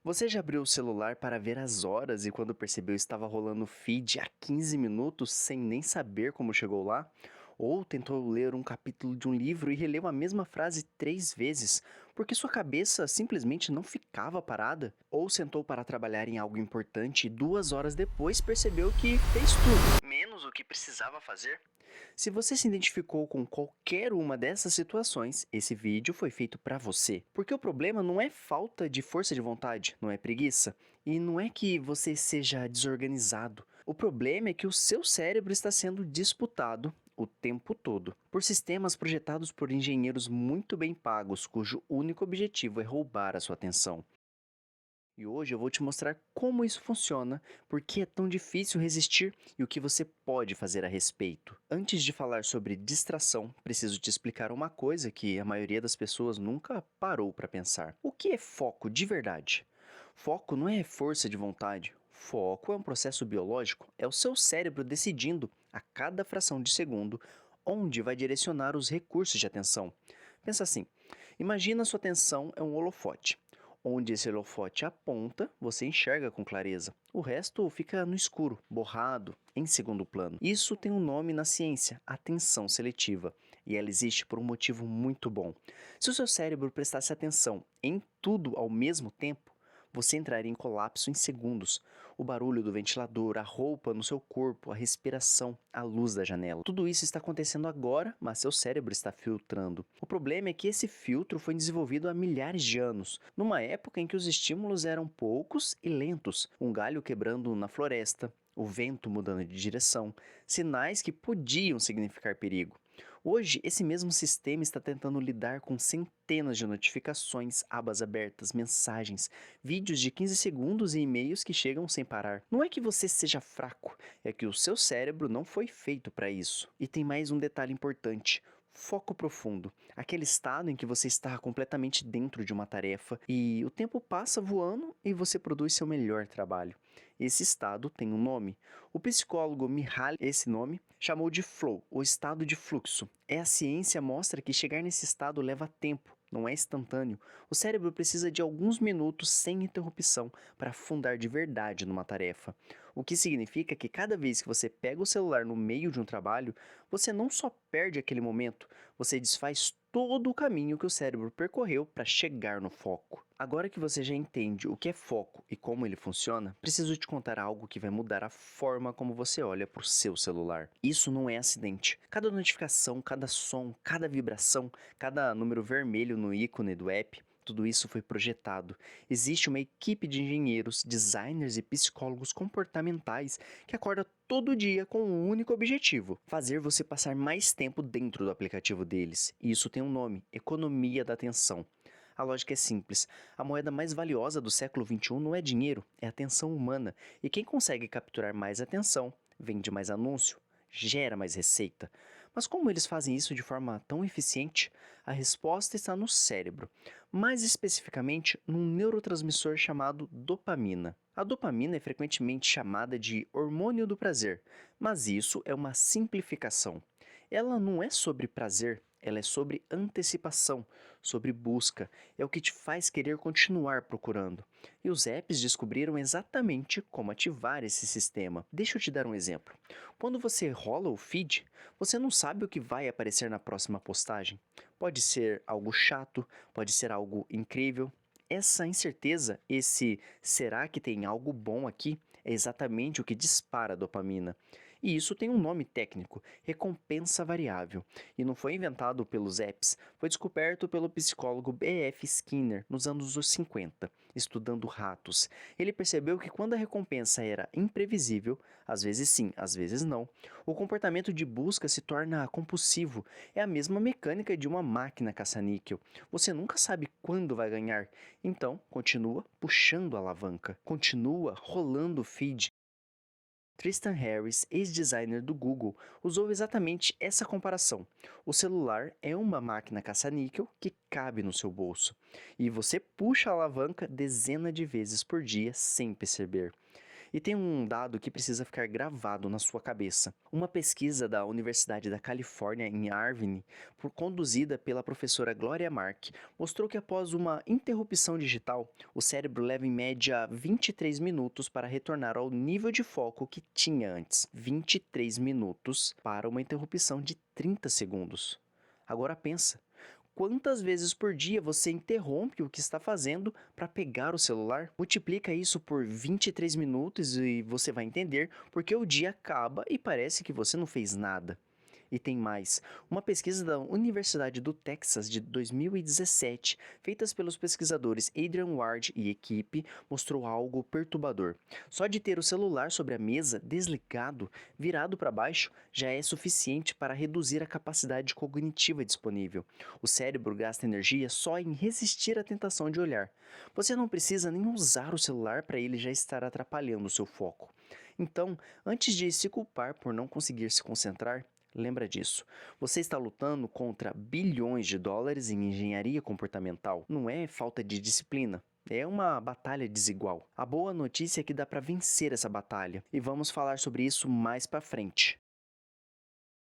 Você já abriu o celular para ver as horas e quando percebeu estava rolando o feed há 15 minutos sem nem saber como chegou lá? Ou tentou ler um capítulo de um livro e releu a mesma frase 3 vezes, porque sua cabeça simplesmente não ficava parada? Ou sentou para trabalhar em algo importante e 2 horas depois percebeu que fez tudo, menos o que precisava fazer? Se você se identificou com qualquer uma dessas situações, esse vídeo foi feito para você. Porque o problema não é falta de força de vontade, não é preguiça, e não é que você seja desorganizado. O problema é que o seu cérebro está sendo disputado o tempo todo por sistemas projetados por engenheiros muito bem pagos, cujo único objetivo é roubar a sua atenção. E hoje eu vou te mostrar como isso funciona, por que é tão difícil resistir e o que você pode fazer a respeito. Antes de falar sobre distração, preciso te explicar uma coisa que a maioria das pessoas nunca parou para pensar. O que é foco de verdade? Foco não é força de vontade. Foco é um processo biológico, é o seu cérebro decidindo, a cada fração de segundo, onde vai direcionar os recursos de atenção. Pensa assim: imagina sua atenção é um holofote. Onde esse holofote aponta, você enxerga com clareza. O resto fica no escuro, borrado, em segundo plano. Isso tem um nome na ciência, atenção seletiva, e ela existe por um motivo muito bom. Se o seu cérebro prestasse atenção em tudo ao mesmo tempo, você entraria em colapso em segundos. O barulho do ventilador, a roupa no seu corpo, a respiração, a luz da janela. Tudo isso está acontecendo agora, mas seu cérebro está filtrando. O problema é que esse filtro foi desenvolvido há milhares de anos, numa época em que os estímulos eram poucos e lentos. Um galho quebrando na floresta, o vento mudando de direção, sinais que podiam significar perigo. Hoje, esse mesmo sistema está tentando lidar com centenas de notificações, abas abertas, mensagens, vídeos de 15 segundos e e-mails que chegam sem parar. Não é que você seja fraco, é que o seu cérebro não foi feito para isso. E tem mais um detalhe importante: foco profundo, aquele estado em que você está completamente dentro de uma tarefa e o tempo passa voando e você produz seu melhor trabalho. Esse estado tem um nome. O psicólogo Mihaly, esse nome, chamou de flow, o estado de fluxo. A ciência mostra que chegar nesse estado leva tempo, não é instantâneo. O cérebro precisa de alguns minutos sem interrupção para afundar de verdade numa tarefa. O que significa que cada vez que você pega o celular no meio de um trabalho, você não só perde aquele momento, você desfaz todo o caminho que o cérebro percorreu para chegar no foco. Agora que você já entende o que é foco e como ele funciona, preciso te contar algo que vai mudar a forma como você olha para o seu celular. Isso não é acidente. Cada notificação, cada som, cada vibração, cada número vermelho no ícone do app, tudo isso foi projetado. Existe uma equipe de engenheiros, designers e psicólogos comportamentais que acorda todo dia com um único objetivo: fazer você passar mais tempo dentro do aplicativo deles. E isso tem um nome: economia da atenção. A lógica é simples. A moeda mais valiosa do século XXI não é dinheiro, é atenção humana. E quem consegue capturar mais atenção, vende mais anúncio, gera mais receita. Mas como eles fazem isso de forma tão eficiente? A resposta está no cérebro, mais especificamente num neurotransmissor chamado dopamina. A dopamina é frequentemente chamada de hormônio do prazer, mas isso é uma simplificação. Ela não é sobre prazer, ela é sobre antecipação, sobre busca, é o que te faz querer continuar procurando. E os apps descobriram exatamente como ativar esse sistema. Deixa eu te dar um exemplo. Quando você rola o feed, você não sabe o que vai aparecer na próxima postagem. Pode ser algo chato, pode ser algo incrível. Essa incerteza, esse será que tem algo bom aqui, é exatamente o que dispara a dopamina. E isso tem um nome técnico: recompensa variável. E não foi inventado pelos apps, foi descoberto pelo psicólogo B.F. Skinner nos anos 50, estudando ratos. Ele percebeu que quando a recompensa era imprevisível, às vezes sim, às vezes não, o comportamento de busca se torna compulsivo. É a mesma mecânica de uma máquina caça-níquel. Você nunca sabe quando vai ganhar, então continua puxando a alavanca, continua rolando o feed. Tristan Harris, ex-designer do Google, usou exatamente essa comparação. O celular é uma máquina caça-níquel que cabe no seu bolso, e você puxa a alavanca dezenas de vezes por dia sem perceber. E tem um dado que precisa ficar gravado na sua cabeça. Uma pesquisa da Universidade da Califórnia em Irvine, conduzida pela professora Gloria Mark, mostrou que após uma interrupção digital, o cérebro leva em média 23 minutos para retornar ao nível de foco que tinha antes. 23 minutos para uma interrupção de 30 segundos. Agora pensa. Quantas vezes por dia você interrompe o que está fazendo para pegar o celular? Multiplica isso por 23 minutos e você vai entender porque o dia acaba e parece que você não fez nada. E tem mais. Uma pesquisa da Universidade do Texas de 2017, feita pelos pesquisadores Adrian Ward e equipe, mostrou algo perturbador. Só de ter o celular sobre a mesa, desligado, virado para baixo, já é suficiente para reduzir a capacidade cognitiva disponível. O cérebro gasta energia só em resistir à tentação de olhar. Você não precisa nem usar o celular para ele já estar atrapalhando o seu foco. Então, antes de se culpar por não conseguir se concentrar, lembra disso. Você está lutando contra bilhões de dólares em engenharia comportamental. Não é falta de disciplina. É uma batalha desigual. A boa notícia é que dá para vencer essa batalha. E vamos falar sobre isso mais para frente.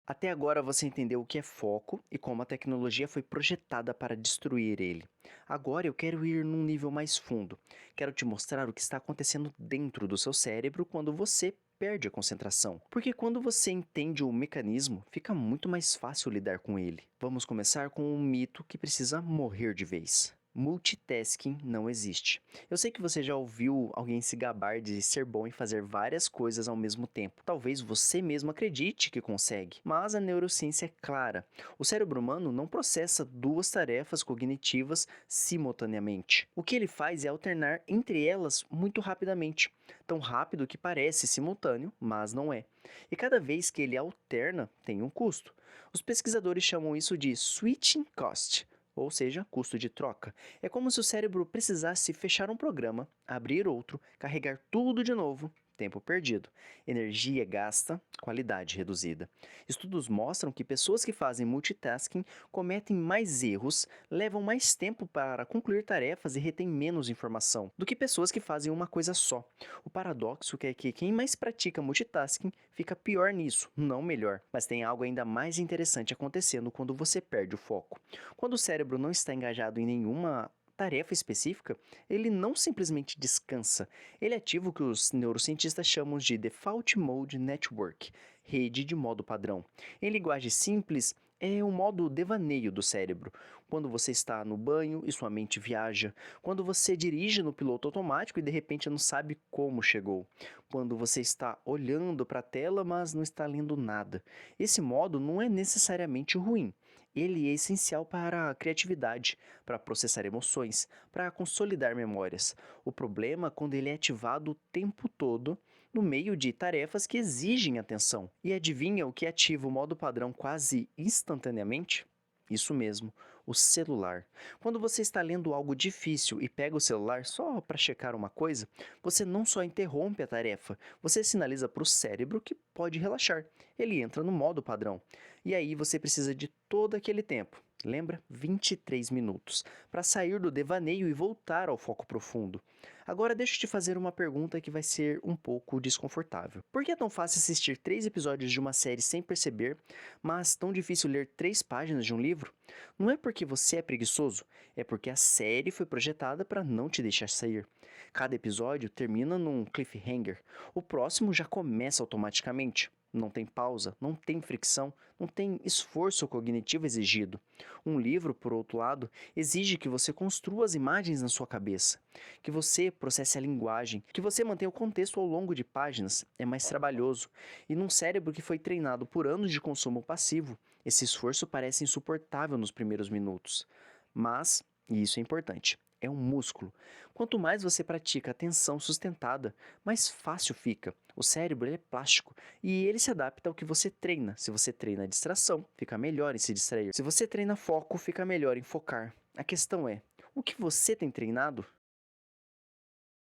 Até agora você entendeu o que é foco e como a tecnologia foi projetada para destruir ele. Agora eu quero ir num nível mais fundo. Quero te mostrar o que está acontecendo dentro do seu cérebro quando você perde a concentração. Porque quando você entende o mecanismo, fica muito mais fácil lidar com ele. Vamos começar com um mito que precisa morrer de vez. Multitasking não existe. Eu sei que você já ouviu alguém se gabar de ser bom em fazer várias coisas ao mesmo tempo. Talvez você mesmo acredite que consegue, mas a neurociência é clara. O cérebro humano não processa duas tarefas cognitivas simultaneamente. O que ele faz é alternar entre elas muito rapidamente, tão rápido que parece simultâneo, mas não é. E cada vez que ele alterna, tem um custo. Os pesquisadores chamam isso de switching cost, ou seja, custo de troca. É como se o cérebro precisasse fechar um programa, abrir outro, carregar tudo de novo, tempo perdido. Energia gasta, qualidade reduzida. Estudos mostram que pessoas que fazem multitasking cometem mais erros, levam mais tempo para concluir tarefas e retêm menos informação do que pessoas que fazem uma coisa só. O paradoxo é que quem mais pratica multitasking fica pior nisso, não melhor. Mas tem algo ainda mais interessante acontecendo quando você perde o foco. Quando o cérebro não está engajado em nenhuma tarefa específica, ele não simplesmente descansa, ele ativa o que os neurocientistas chamam de Default Mode Network, rede de modo padrão. Em linguagem simples, é o modo devaneio do cérebro. Quando você está no banho e sua mente viaja. Quando você dirige no piloto automático e de repente não sabe como chegou. Quando você está olhando para a tela, mas não está lendo nada. Esse modo não é necessariamente ruim. Ele é essencial para a criatividade, para processar emoções, para consolidar memórias. O problema é quando ele é ativado o tempo todo no meio de tarefas que exigem atenção. E adivinha o que ativa o modo padrão quase instantaneamente? Isso mesmo, o celular. Quando você está lendo algo difícil e pega o celular só para checar uma coisa, você não só interrompe a tarefa, você sinaliza para o cérebro que pode relaxar. Ele entra no modo padrão. E aí você precisa de todo aquele tempo. Lembra? 23 minutos, para sair do devaneio e voltar ao foco profundo. Agora deixa eu te fazer uma pergunta que vai ser um pouco desconfortável. Por que é tão fácil assistir 3 episódios de uma série sem perceber, mas tão difícil ler 3 páginas de um livro? Não é porque você é preguiçoso, é porque a série foi projetada para não te deixar sair. Cada episódio termina num cliffhanger. O próximo já começa automaticamente. Não tem pausa, não tem fricção, não tem esforço cognitivo exigido. Um livro, por outro lado, exige que você construa as imagens na sua cabeça, que você processe a linguagem, que você mantenha o contexto ao longo de páginas. É mais trabalhoso. E num cérebro que foi treinado por anos de consumo passivo, esse esforço parece insuportável nos primeiros minutos. Mas, e isso é importante, é um músculo. Quanto mais você pratica atenção sustentada, mais fácil fica. O cérebro ele é plástico e ele se adapta ao que você treina. Se você treina distração, fica melhor em se distrair. Se você treina foco, fica melhor em focar. A questão é, o que você tem treinado?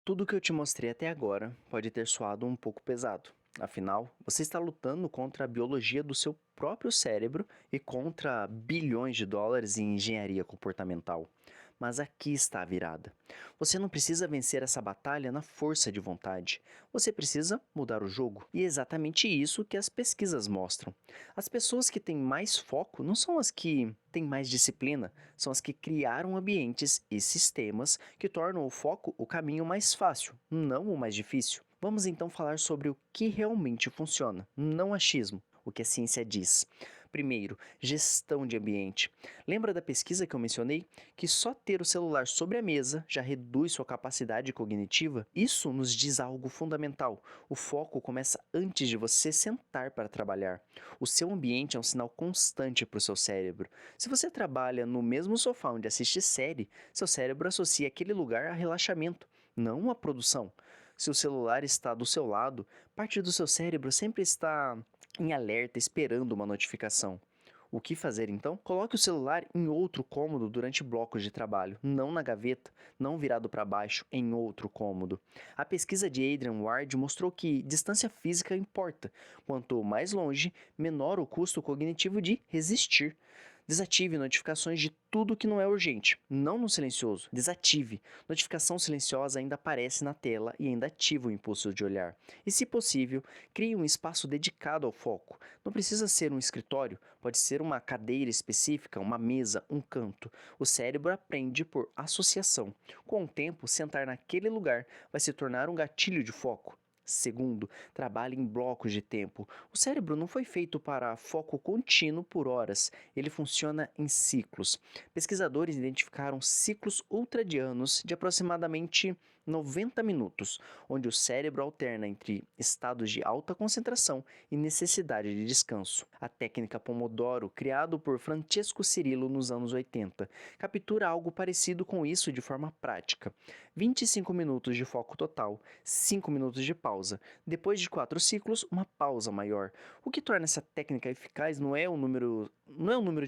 Tudo o que eu te mostrei até agora pode ter soado um pouco pesado. Afinal, você está lutando contra a biologia do seu próprio cérebro e contra bilhões de dólares em engenharia comportamental. Mas aqui está a virada. Você não precisa vencer essa batalha na força de vontade. Você precisa mudar o jogo. E é exatamente isso que as pesquisas mostram. As pessoas que têm mais foco não são as que têm mais disciplina, são as que criaram ambientes e sistemas que tornam o foco o caminho mais fácil, não o mais difícil. Vamos então falar sobre o que realmente funciona, não achismo, o que a ciência diz. Primeiro, gestão de ambiente. Lembra da pesquisa que eu mencionei? Que só ter o celular sobre a mesa já reduz sua capacidade cognitiva? Isso nos diz algo fundamental. O foco começa antes de você sentar para trabalhar. O seu ambiente é um sinal constante para o seu cérebro. Se você trabalha no mesmo sofá onde assiste série, seu cérebro associa aquele lugar a relaxamento, não a produção. Se o celular está do seu lado, parte do seu cérebro sempre está em alerta esperando uma notificação. O que fazer então? Coloque o celular em outro cômodo durante blocos de trabalho, não na gaveta, não virado para baixo, em outro cômodo. A pesquisa de Adrian Ward mostrou que distância física importa. Quanto mais longe, menor o custo cognitivo de resistir. Desative notificações de tudo que não é urgente, não no silencioso. Desative. Notificação silenciosa ainda aparece na tela e ainda ativa o impulso de olhar. E, se possível, crie um espaço dedicado ao foco. Não precisa ser um escritório, pode ser uma cadeira específica, uma mesa, um canto. O cérebro aprende por associação. Com o tempo, sentar naquele lugar vai se tornar um gatilho de foco. Segundo, trabalhe em blocos de tempo. O cérebro não foi feito para foco contínuo por horas, ele funciona em ciclos. Pesquisadores identificaram ciclos ultradianos de aproximadamente 90 minutos, onde o cérebro alterna entre estados de alta concentração e necessidade de descanso. A técnica Pomodoro, criada por Francesco Cirillo nos anos 80, captura algo parecido com isso de forma prática. 25 minutos de foco total, 5 minutos de pausa. Depois de 4 ciclos, uma pausa maior. O que torna essa técnica eficaz não é o número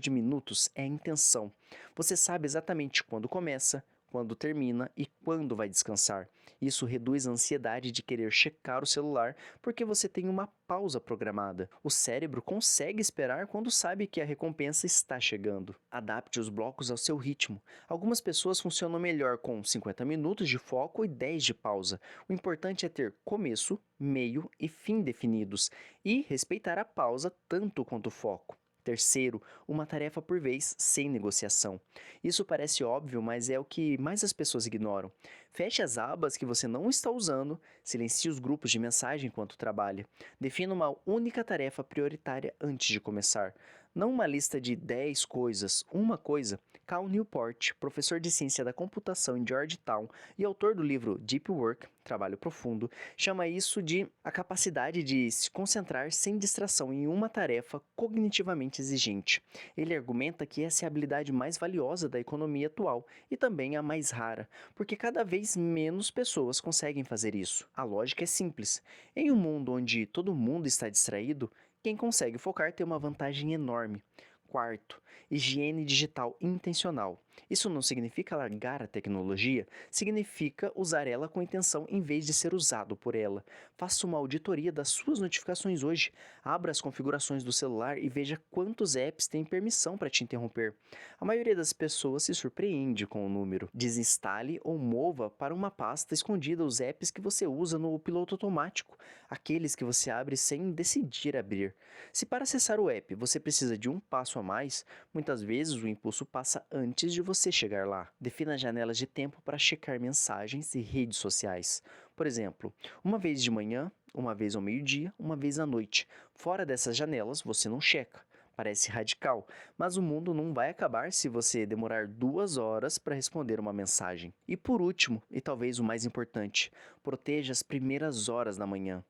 de minutos, é a intenção. Você sabe exatamente quando começa, quando termina e quando vai descansar. Isso reduz a ansiedade de querer checar o celular porque você tem uma pausa programada. O cérebro consegue esperar quando sabe que a recompensa está chegando. Adapte os blocos ao seu ritmo. Algumas pessoas funcionam melhor com 50 minutos de foco e 10 de pausa. O importante é ter começo, meio e fim definidos e respeitar a pausa tanto quanto o foco. Terceiro, uma tarefa por vez, sem negociação. Isso parece óbvio, mas é o que mais as pessoas ignoram. Feche as abas que você não está usando, silencie os grupos de mensagem enquanto trabalha. Defina uma única tarefa prioritária antes de começar. Não uma lista de 10 coisas, uma coisa. Cal Newport, professor de ciência da computação em Georgetown e autor do livro Deep Work, Trabalho Profundo, chama isso de a capacidade de se concentrar sem distração em uma tarefa cognitivamente exigente. Ele argumenta que essa é a habilidade mais valiosa da economia atual e também a mais rara, porque cada vez menos pessoas conseguem fazer isso. A lógica é simples. Em um mundo onde todo mundo está distraído, quem consegue focar tem uma vantagem enorme. Quarto, higiene digital intencional. Isso não significa largar a tecnologia, significa usar ela com intenção em vez de ser usado por ela. Faça uma auditoria das suas notificações hoje. Abra as configurações do celular e veja quantos apps têm permissão para te interromper. A maioria das pessoas se surpreende com o número. Desinstale ou mova para uma pasta escondida os apps que você usa no piloto automático, aqueles que você abre sem decidir abrir. Se para acessar o app você precisa de um passo a mais, muitas vezes o impulso passa antes de você chegar lá. Defina janelas de tempo para checar mensagens e redes sociais. Por exemplo, uma vez de manhã, uma vez ao meio-dia, uma vez à noite. Fora dessas janelas, você não checa. Parece radical, mas o mundo não vai acabar se você demorar 2 horas para responder uma mensagem. E por último, e talvez o mais importante, proteja as primeiras horas da manhã.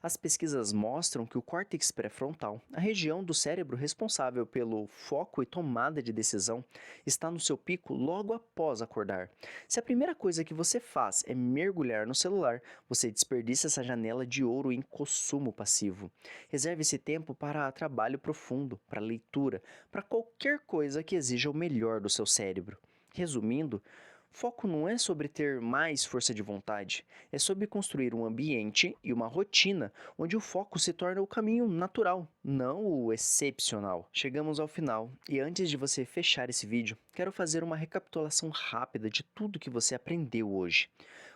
As pesquisas mostram que o córtex pré-frontal, a região do cérebro responsável pelo foco e tomada de decisão, está no seu pico logo após acordar. Se a primeira coisa que você faz é mergulhar no celular, você desperdiça essa janela de ouro em consumo passivo. Reserve esse tempo para trabalho profundo, para leitura, para qualquer coisa que exija o melhor do seu cérebro. Resumindo, Foco não é sobre ter mais força de vontade, é sobre construir um ambiente e uma rotina onde o foco se torna o caminho natural, não o excepcional. Chegamos ao final e antes de você fechar esse vídeo, quero fazer uma recapitulação rápida de tudo que você aprendeu hoje.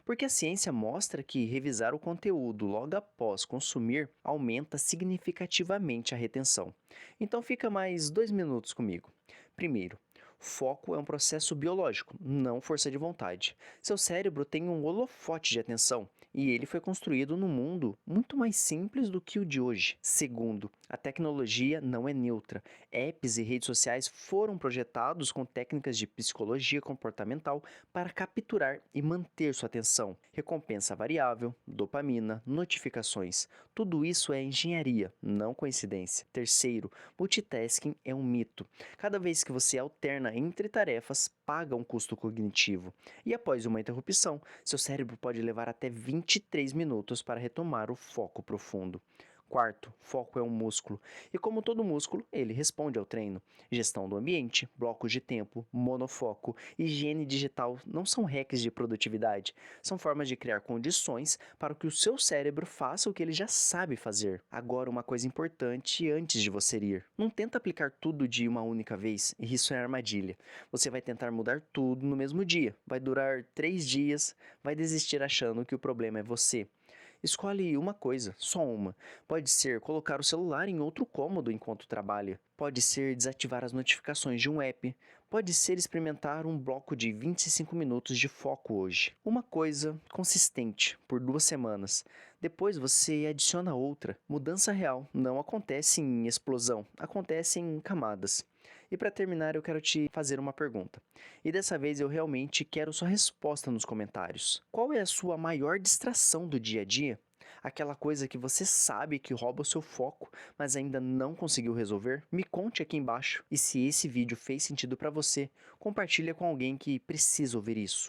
Porque a ciência mostra que revisar o conteúdo logo após consumir aumenta significativamente a retenção. Então fica mais 2 minutos comigo. Primeiro, foco é um processo biológico, não força de vontade. Seu cérebro tem um holofote de atenção e ele foi construído num mundo muito mais simples do que o de hoje. Segundo, a tecnologia não é neutra. Apps e redes sociais foram projetados com técnicas de psicologia comportamental para capturar e manter sua atenção. Recompensa variável, dopamina, notificações. Tudo isso é engenharia, não coincidência. Terceiro, multitasking é um mito. Cada vez que você alterna entre tarefas, paga um custo cognitivo. E após uma interrupção, seu cérebro pode levar até 23 minutos para retomar o foco profundo. Quarto, foco é um músculo. E como todo músculo, ele responde ao treino. Gestão do ambiente, blocos de tempo, monofoco, higiene digital não são hacks de produtividade. São formas de criar condições para que o seu cérebro faça o que ele já sabe fazer. Agora, uma coisa importante antes de você ir. Não tenta aplicar tudo de uma única vez, e isso é armadilha. Você vai tentar mudar tudo no mesmo dia. Vai durar 3 dias, vai desistir achando que o problema é você. Escolhe uma coisa, só uma. Pode ser colocar o celular em outro cômodo enquanto trabalha. Pode ser desativar as notificações de um app. Pode ser experimentar um bloco de 25 minutos de foco hoje. Uma coisa consistente, por 2 semanas. Depois você adiciona outra. Mudança real não acontece em explosão, acontece em camadas. E para terminar, eu quero te fazer uma pergunta. E dessa vez eu realmente quero sua resposta nos comentários. Qual é a sua maior distração do dia a dia? Aquela coisa que você sabe que rouba o seu foco, mas ainda não conseguiu resolver? Me conte aqui embaixo. E se esse vídeo fez sentido para você, compartilha com alguém que precisa ouvir isso.